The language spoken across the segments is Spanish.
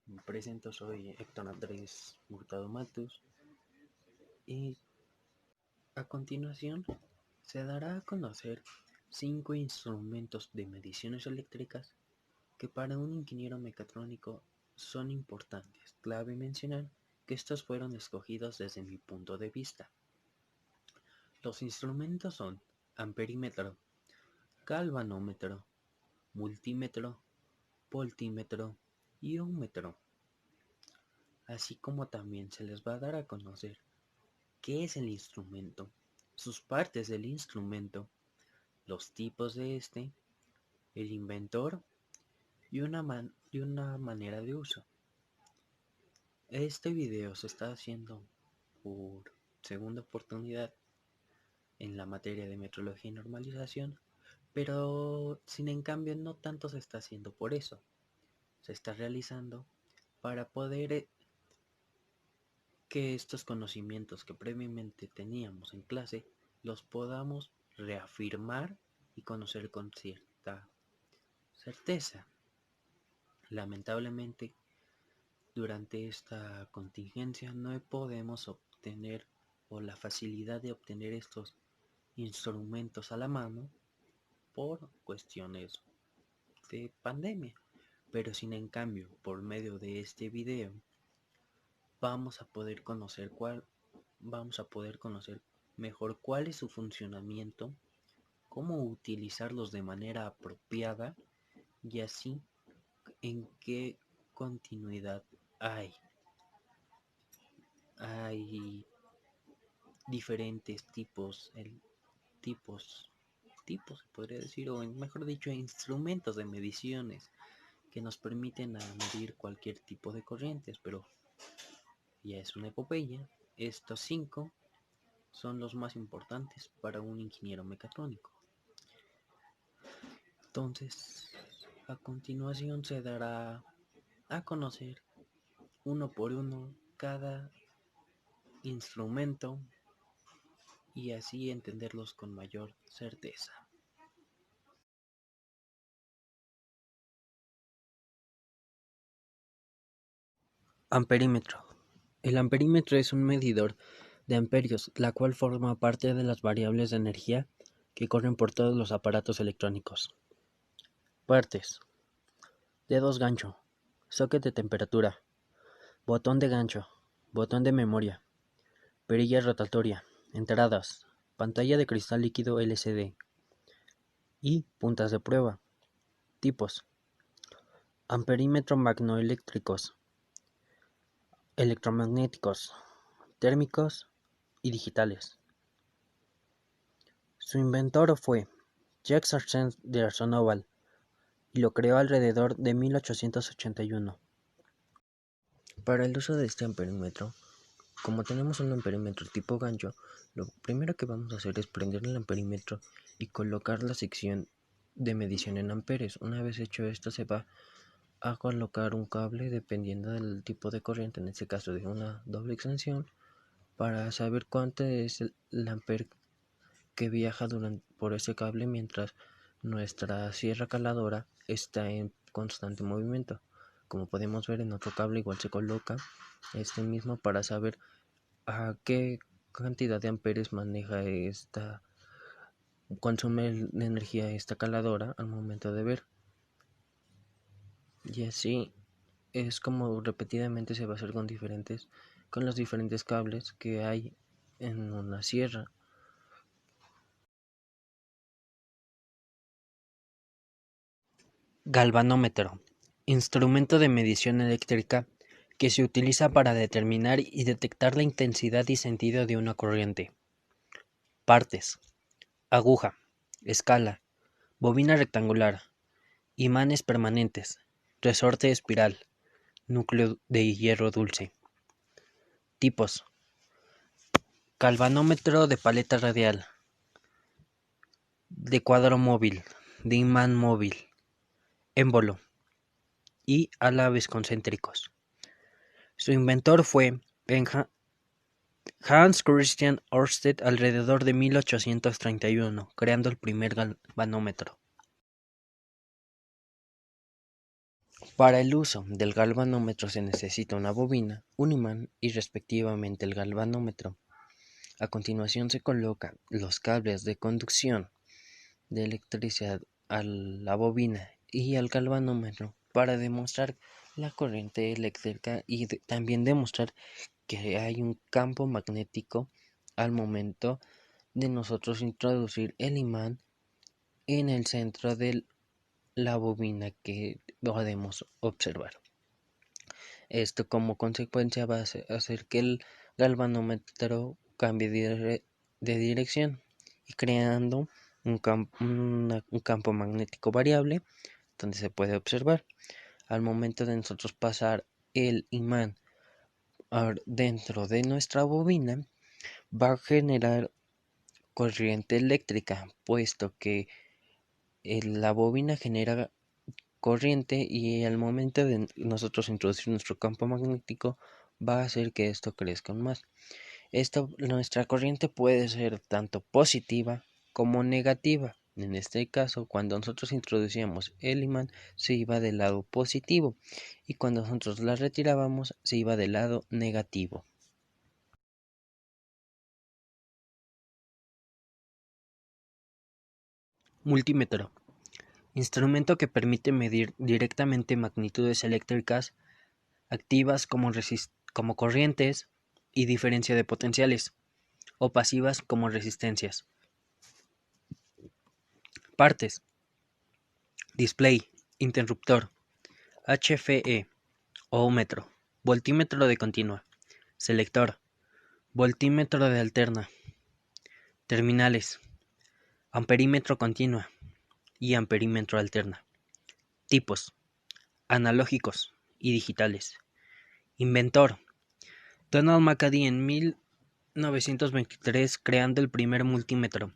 Me presento, soy Héctor Andrés Hurtado Matus y a continuación se dará a conocer 5 instrumentos de mediciones eléctricas que para un ingeniero mecatrónico son importantes. Clave mencionar que estos fueron escogidos desde mi punto de vista. Los instrumentos son amperímetro, galvanómetro, multímetro, voltímetro y ohmmetro, así como también se les va a dar a conocer qué es el instrumento, sus partes del instrumento, los tipos de este, el inventor y una manera de uso. Este video se está haciendo por segunda oportunidad en la materia de metrología y normalización, pero sin en cambio no tanto se está haciendo por eso. Se está realizando para poder que estos conocimientos que previamente teníamos en clase los podamos reafirmar y conocer con cierta certeza. Lamentablemente, durante esta contingencia no podemos obtener o la facilidad de obtener estos instrumentos a la mano por cuestiones de pandemia. Pero sin en cambio, por medio de este video, vamos a poder conocer mejor cuál es su funcionamiento, cómo utilizarlos de manera apropiada y así en qué continuidad hay. Hay diferentes tipos, podría decir, o mejor dicho, instrumentos de mediciones que nos permiten medir cualquier tipo de corrientes, pero ya es una epopeya. Estos 5 son los más importantes para un ingeniero mecatrónico. Entonces, a continuación se dará a conocer uno por uno cada instrumento y así entenderlos con mayor certeza. Amperímetro. El amperímetro es un medidor de amperios, la cual forma parte de las variables de energía que corren por todos los aparatos electrónicos. Partes: dedos gancho, socket de temperatura, botón de gancho, botón de memoria, perilla rotatoria, entradas, pantalla de cristal líquido LCD y puntas de prueba. Tipos: amperímetro magnoeléctricos, electromagnéticos, térmicos y digitales. Su inventor fue Jacques Arsène d'Arsenonval y lo creó alrededor de 1881. Para el uso de este amperímetro, como tenemos un amperímetro tipo gancho, lo primero que vamos a hacer es prender el amperímetro y colocar la sección de medición en amperes. Una vez hecho esto, se va a colocar un cable dependiendo del tipo de corriente, en este caso de una doble extensión, para saber cuánto es el amper que viaja por ese cable mientras nuestra sierra caladora está en constante movimiento. Como podemos ver, en otro cable igual se coloca este mismo para saber a qué cantidad de amperes consume de energía esta caladora al momento de ver. Y así es como repetidamente se va a hacer con los diferentes cables que hay en una sierra. Galvanómetro: instrumento de medición eléctrica que se utiliza para determinar y detectar la intensidad y sentido de una corriente. Partes: aguja, escala, bobina rectangular, imanes permanentes, resorte espiral, núcleo de hierro dulce. Tipos: galvanómetro de paleta radial, de cuadro móvil, de imán móvil, émbolo y álabes concéntricos. Su inventor fue Hans Christian Ørsted alrededor de 1831, creando el primer galvanómetro. Para el uso del galvanómetro se necesita una bobina, un imán y respectivamente el galvanómetro. A continuación se colocan los cables de conducción de electricidad a la bobina y al galvanómetro para demostrar la corriente eléctrica y también demostrar que hay un campo magnético al momento de nosotros introducir el imán en el centro de la bobina que podemos observar. Esto como consecuencia va a hacer que el galvanómetro cambie de dirección y creando un campo magnético variable donde se puede observar. Al momento de nosotros pasar el imán dentro de nuestra bobina, va a generar corriente eléctrica, puesto que la bobina genera corriente y al momento de nosotros introducir nuestro campo magnético va a hacer que esto crezca aún más. Nuestra corriente puede ser tanto positiva como negativa. En este caso, cuando nosotros introducíamos el imán, se iba del lado positivo y cuando nosotros la retirábamos, se iba del lado negativo. Multímetro. Instrumento que permite medir directamente magnitudes eléctricas activas como corrientes y diferencia de potenciales, o pasivas como resistencias. Partes: display, interruptor, HFE, ohmómetro, voltímetro de continua, selector, voltímetro de alterna, terminales, amperímetro continua y amperímetro alterna. Tipos: analógicos y digitales. Inventor: Donald McAdee en 1923 creando el primer multímetro,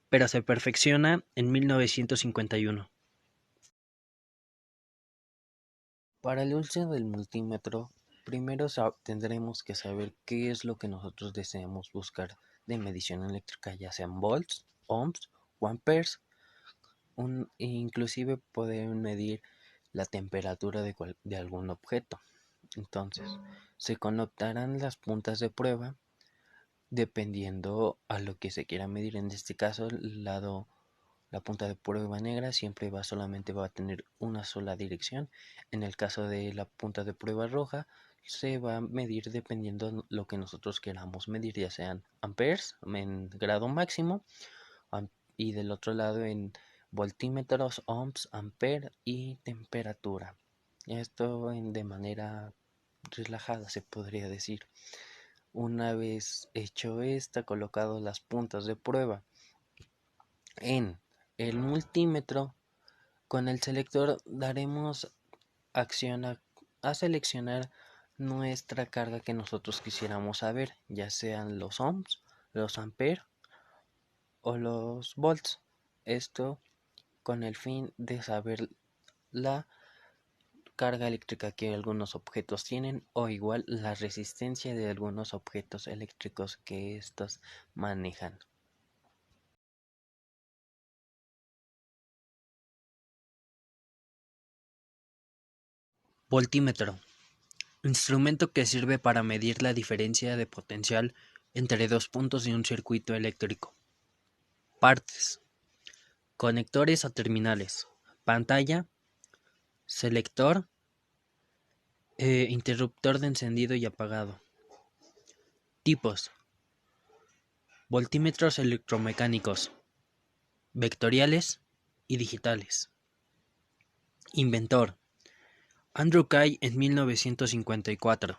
pero se perfecciona en 1951. Para el uso del multímetro, primero tendremos que saber qué es lo que nosotros deseamos buscar de medición eléctrica, ya sean volts, ohms o amperes, inclusive poder medir la temperatura de algún objeto. Entonces, se conectarán las puntas de prueba dependiendo a lo que se quiera medir. En este caso, la punta de prueba negra siempre solamente va a tener una sola dirección. En el caso de la punta de prueba roja, se va a medir dependiendo de lo que nosotros queramos medir, ya sean amperes en grado máximo y del otro lado en voltímetros, ohms, ampere y temperatura. Esto de manera relajada se podría decir. Una vez hecho colocado las puntas de prueba en el multímetro, con el selector daremos acción a seleccionar nuestra carga que nosotros quisiéramos saber, ya sean los ohms, los amperes o los volts. Esto con el fin de saber la carga eléctrica que algunos objetos tienen o igual la resistencia de algunos objetos eléctricos que estos manejan. Voltímetro: instrumento que sirve para medir la diferencia de potencial entre dos puntos de un circuito eléctrico. Partes: conectores o terminales, pantalla, selector, interruptor de encendido y apagado. Tipos: voltímetros electromecánicos, vectoriales y digitales. Inventor: Andrew Kay en 1954.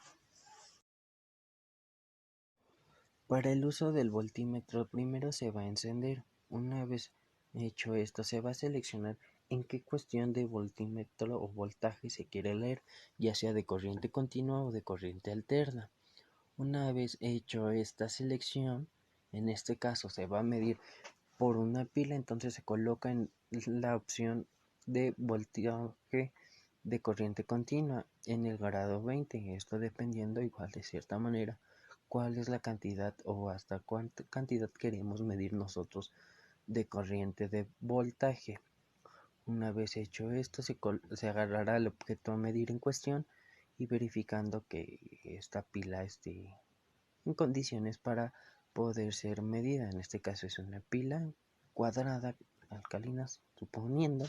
Para el uso del voltímetro, primero se va a encender. Una vez hecho esto, se va a seleccionar en qué cuestión de voltímetro o voltaje se quiere leer, ya sea de corriente continua o de corriente alterna. Una vez hecho esta selección, en este caso se va a medir por una pila, entonces se coloca en la opción de voltaje de corriente continua en el grado 20, esto dependiendo igual de cierta manera cuál es la cantidad o hasta cuánta cantidad queremos medir nosotros de corriente de voltaje. Una vez hecho esto, se agarrará el objeto a medir en cuestión y verificando que esta pila esté en condiciones para poder ser medida. En este caso es una pila cuadrada alcalina, suponiendo,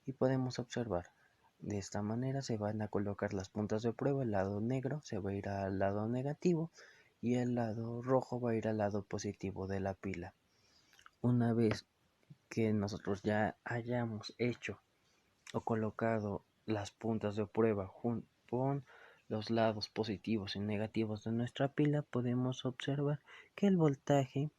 y podemos observar. De esta manera se van a colocar las puntas de prueba. El lado negro se va a ir al lado negativo y el lado rojo va a ir al lado positivo de la pila. Una vez que nosotros ya hayamos hecho o colocado las puntas de prueba junto con los lados positivos y negativos de nuestra pila, podemos observar que el voltaje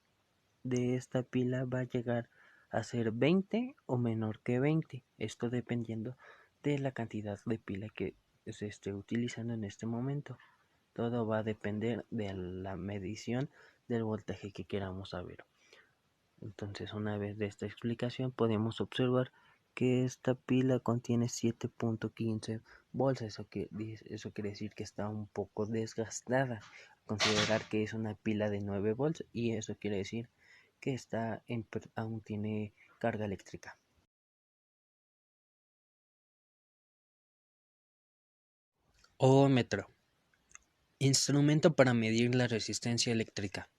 de esta pila va a llegar a ser 20 o menor que 20, esto dependiendo de la cantidad de pila que se esté utilizando en este momento. Todo va a depender de la medición del voltaje que queramos saber. Entonces, una vez de esta explicación, podemos observar que esta pila contiene 7.15 volts. Eso quiere decir que está un poco desgastada. Considerar que es una pila de 9 volts y eso quiere decir que aún tiene carga eléctrica. Ohmómetro. Instrumento para medir la resistencia eléctrica.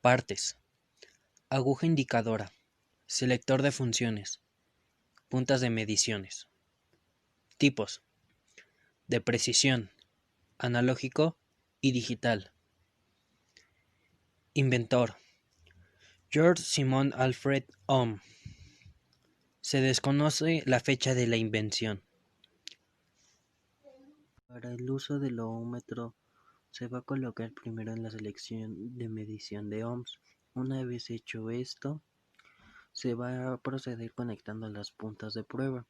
Partes. Aguja indicadora. Selector de funciones. Puntas de mediciones. Tipos. De precisión, analógico y digital. Inventor. George Simon Alfred Ohm. Se desconoce la fecha de la invención. Para el uso del ohmómetro se va a colocar primero en la selección de medición de ohms. Una vez hecho esto, se va a proceder conectando las puntas de prueba.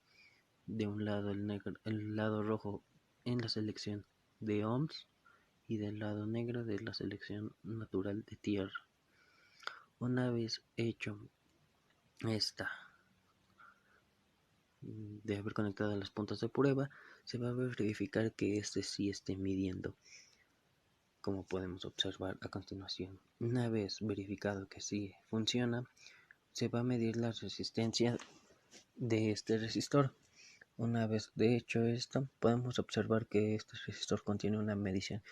De un lado el lado rojo en la selección de ohms y del lado negro de la selección natural de tierra. Una vez hecho esta de haber conectado las puntas de prueba, se va a verificar que este sí esté midiendo, como podemos observar a continuación. Una vez verificado que sí funciona, se va a medir la resistencia de este resistor. Una vez de hecho esto, podemos observar que este resistor contiene una medición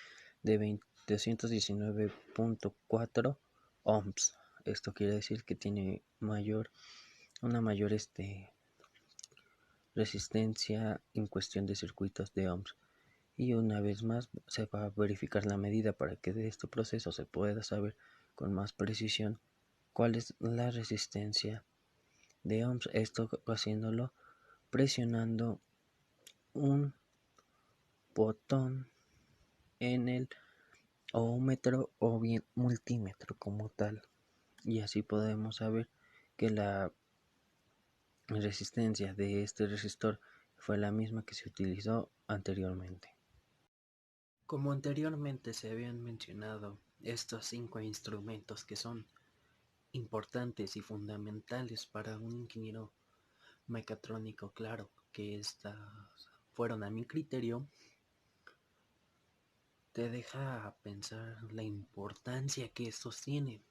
de 219.4 ohms. Esto quiere decir que tiene una mayor resistencia en cuestión de circuitos de ohms. Y una vez más se va a verificar la medida para que de este proceso se pueda saber con más precisión cuál es la resistencia de ohms. Esto haciéndolo presionando un botón en el ohmómetro o bien multímetro como tal, y así podemos saber que la resistencia de este resistor fue la misma que se utilizó anteriormente. Como anteriormente se habían mencionado estos 5 instrumentos que son importantes y fundamentales para un ingeniero mecatrónico, claro que estas fueron a mi criterio, te deja pensar la importancia que estos tienen,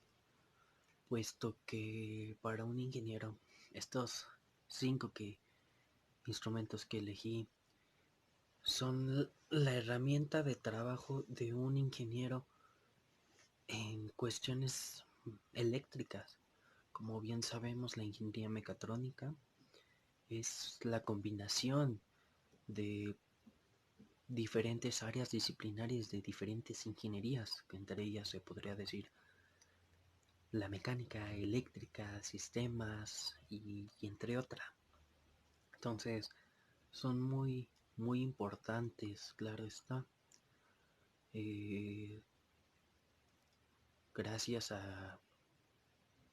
puesto que para un ingeniero estos 5 instrumentos que elegí son la herramienta de trabajo de un ingeniero en cuestiones eléctricas. Como bien sabemos, la ingeniería mecatrónica es la combinación de diferentes áreas disciplinarias de diferentes ingenierías, que entre ellas se podría decir la mecánica, eléctrica, sistemas y entre otras. Entonces, son muy importantes, claro está. Eh, Gracias a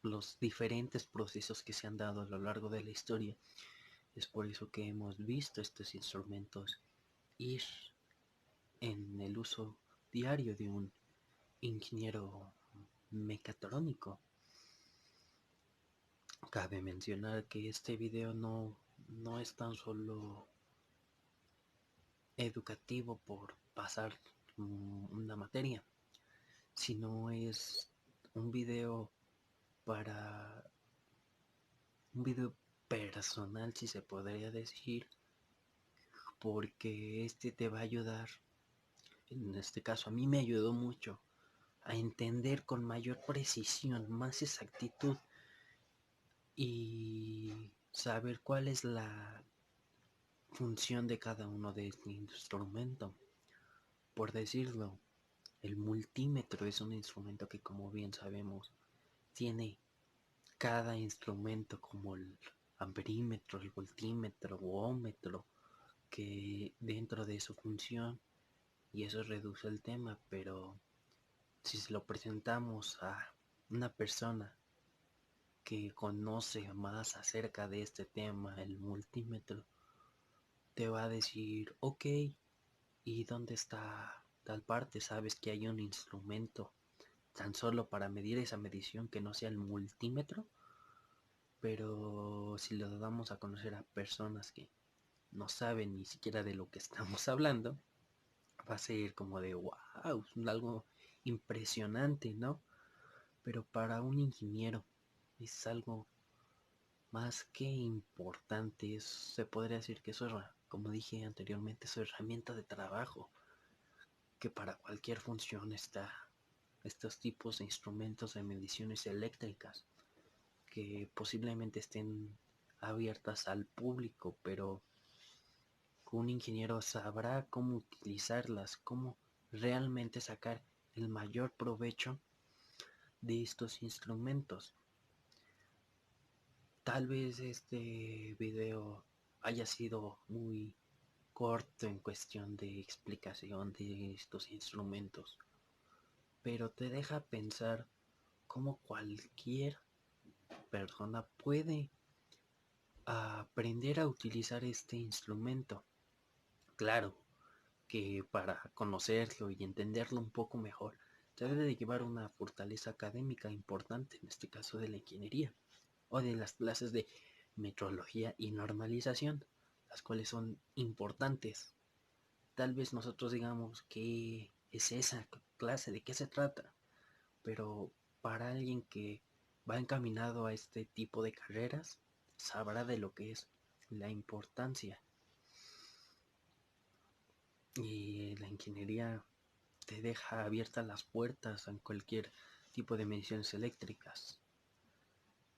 los diferentes procesos que se han dado a lo largo de la historia, es por eso que hemos visto estos instrumentos ir en el uso diario de un ingeniero mecatrónico. Cabe mencionar que este video no es tan solo educativo por pasar una materia, sino es un video para un video personal, si se podría decir, porque este te va a ayudar, en este caso a mí me ayudó mucho a entender con mayor precisión, más exactitud y saber cuál es la función de cada uno de este instrumento. Por decirlo, el multímetro es un instrumento que, como bien sabemos, tiene cada instrumento como el amperímetro, el voltímetro, ohmmetro, que dentro de su función, y eso reduce el tema, pero si se lo presentamos a una persona que conoce más acerca de este tema, el multímetro, te va a decir, ok, ¿y dónde está tal parte? ¿Sabes que hay un instrumento tan solo para medir esa medición que no sea el multímetro? Pero si lo damos a conocer a personas que no saben ni siquiera de lo que estamos hablando, va a ser como de wow, algo impresionante, ¿no? Pero para un ingeniero es algo más que importante. Se podría decir que eso es, como dije anteriormente, su herramienta de trabajo, que para cualquier función está estos tipos de instrumentos de mediciones eléctricas que posiblemente estén abiertas al público, pero un ingeniero sabrá cómo utilizarlas, cómo realmente sacar el mayor provecho de estos instrumentos. Tal vez este video haya sido muy corto en cuestión de explicación de estos instrumentos, pero te deja pensar cómo cualquier persona puede aprender a utilizar este instrumento. Claro que para conocerlo y entenderlo un poco mejor, se debe de llevar una fortaleza académica importante, en este caso de la ingeniería, o de las clases de metrología y normalización, las cuales son importantes. Tal vez nosotros digamos qué es esa clase, de qué se trata, pero para alguien que va encaminado a este tipo de carreras, sabrá de lo que es la importancia. Y la ingeniería te deja abiertas las puertas en cualquier tipo de mediciones eléctricas.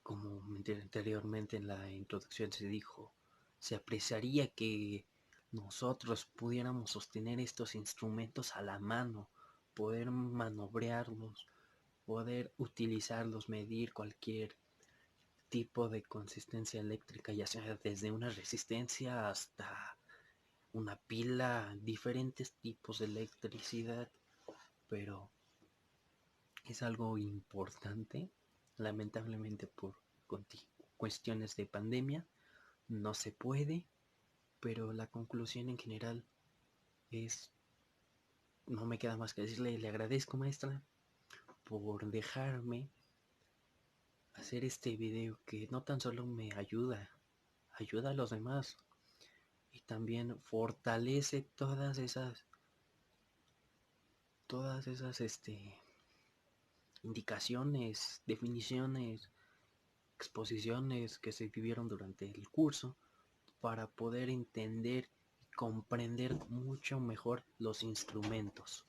Como anteriormente en la introducción se dijo, se apreciaría que nosotros pudiéramos sostener estos instrumentos a la mano, poder manobrearlos, poder utilizarlos, medir cualquier tipo de consistencia eléctrica, ya sea desde una resistencia hasta una pila, diferentes tipos de electricidad, pero es algo importante. Lamentablemente por cuestiones de pandemia no se puede, pero la conclusión en general es, no me queda más que decirle, le agradezco maestra por dejarme hacer este video que no tan solo me ayuda, ayuda a los demás y también fortalece todas esas indicaciones, definiciones, exposiciones que se vivieron durante el curso para poder entender y comprender mucho mejor los instrumentos.